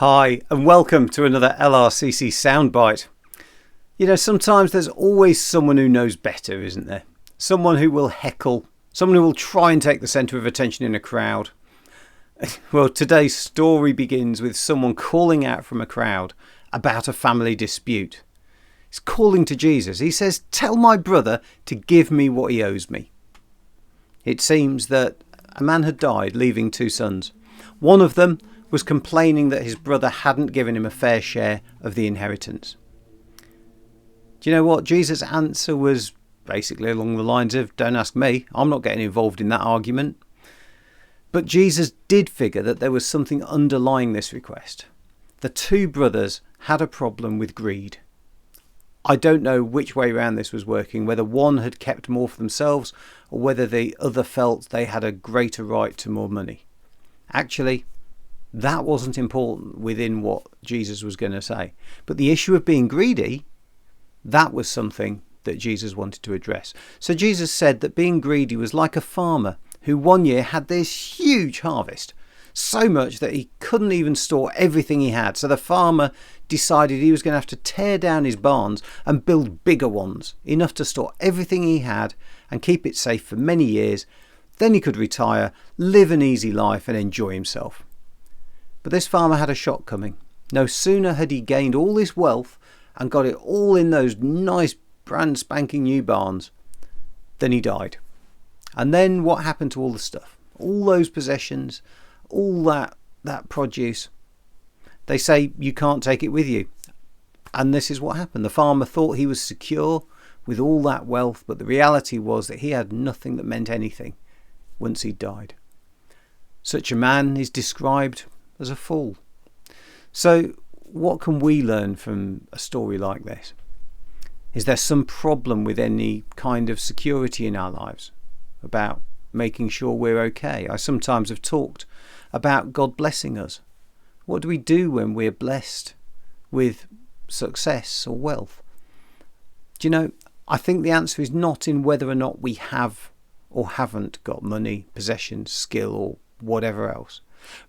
Hi, and welcome to another LRCC Soundbite. You know, sometimes there's always someone who knows better, isn't there? Someone who will heckle, someone who will try and take the centre of attention in a crowd. Well, today's story begins with someone calling out from a crowd about a family dispute. He's calling to Jesus. He says, "Tell my brother to give me what he owes me." It seems that a man had died, leaving two sons. One of them was complaining that his brother hadn't given him a fair share of the inheritance. Do you know what? Jesus' answer was basically along the lines of, "Don't ask me, I'm not getting involved in that argument." But Jesus did figure that there was something underlying this request. The two brothers had a problem with greed. I don't know which way around this was working, whether one had kept more for themselves or whether the other felt they had a greater right to more money. Actually, that wasn't important within what Jesus was going to say. But the issue of being greedy, that was something that Jesus wanted to address. So Jesus said that being greedy was like a farmer who one year had this huge harvest, so much that he couldn't even store everything he had. So the farmer decided he was going to have to tear down his barns and build bigger ones, enough to store everything he had and keep it safe for many years. Then he could retire, live an easy life and enjoy himself. But this farmer had a shock coming. No sooner had he gained all this wealth and got it all in those nice brand spanking new barns than he died. And then what happened to all the stuff? All those possessions, all that produce. They say you can't take it with you. And this is what happened. The farmer thought he was secure with all that wealth, but the reality was that he had nothing that meant anything once he died. Such a man is described as a fool. So what can we learn from a story like this? Is there some problem with any kind of security in our lives about making sure we're okay? I sometimes have talked about God blessing us. What do we do when we're blessed with success or wealth? Do you know, I think the answer is not in whether or not we have or haven't got money, possessions, skill or whatever else.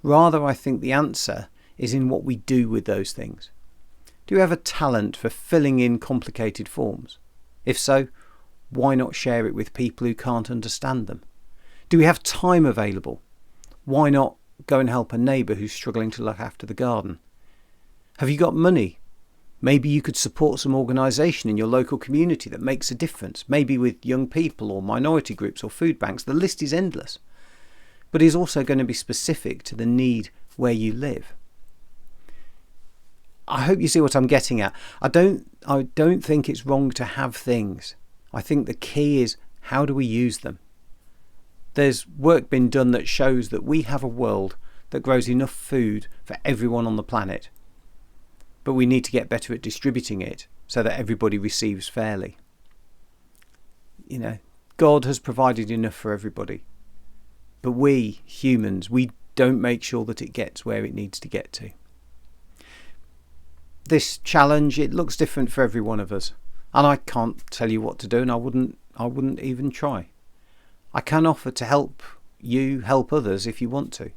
Rather, I think the answer is in what we do with those things. Do you have a talent for filling in complicated forms? If so, why not share it with people who can't understand them? Do we have time available? Why not go and help a neighbour who's struggling to look after the garden? Have you got money? Maybe you could support some organisation in your local community that makes a difference, maybe with young people or minority groups or food banks. The list is endless. But is also going to be specific to the need where you live. I hope you see what I'm getting at. I don't think it's wrong to have things. I think the key is, how do we use them? There's work been done that shows that we have a world that grows enough food for everyone on the planet. But we need to get better at distributing it so that everybody receives fairly. You know, God has provided enough for everybody. But we, humans, we don't make sure that it gets where it needs to get to. This challenge, it looks different for every one of us. And I can't tell you what to do, and I wouldn't even try. I can offer to help you help others if you want to.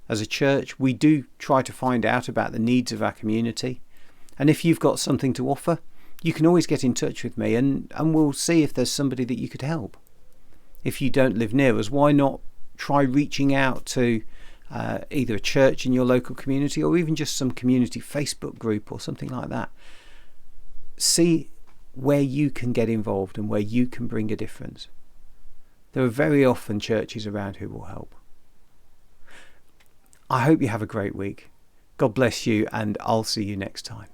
As a church, we do try to find out about the needs of our community. And if you've got something to offer, you can always get in touch with me and we'll see if there's somebody that you could help. If you don't live near us, why not try reaching out to either a church in your local community or even just some community Facebook group or something like that. See where you can get involved and where you can bring a difference. There are very often churches around who will help. I hope you have a great week. God bless you, and I'll see you next time.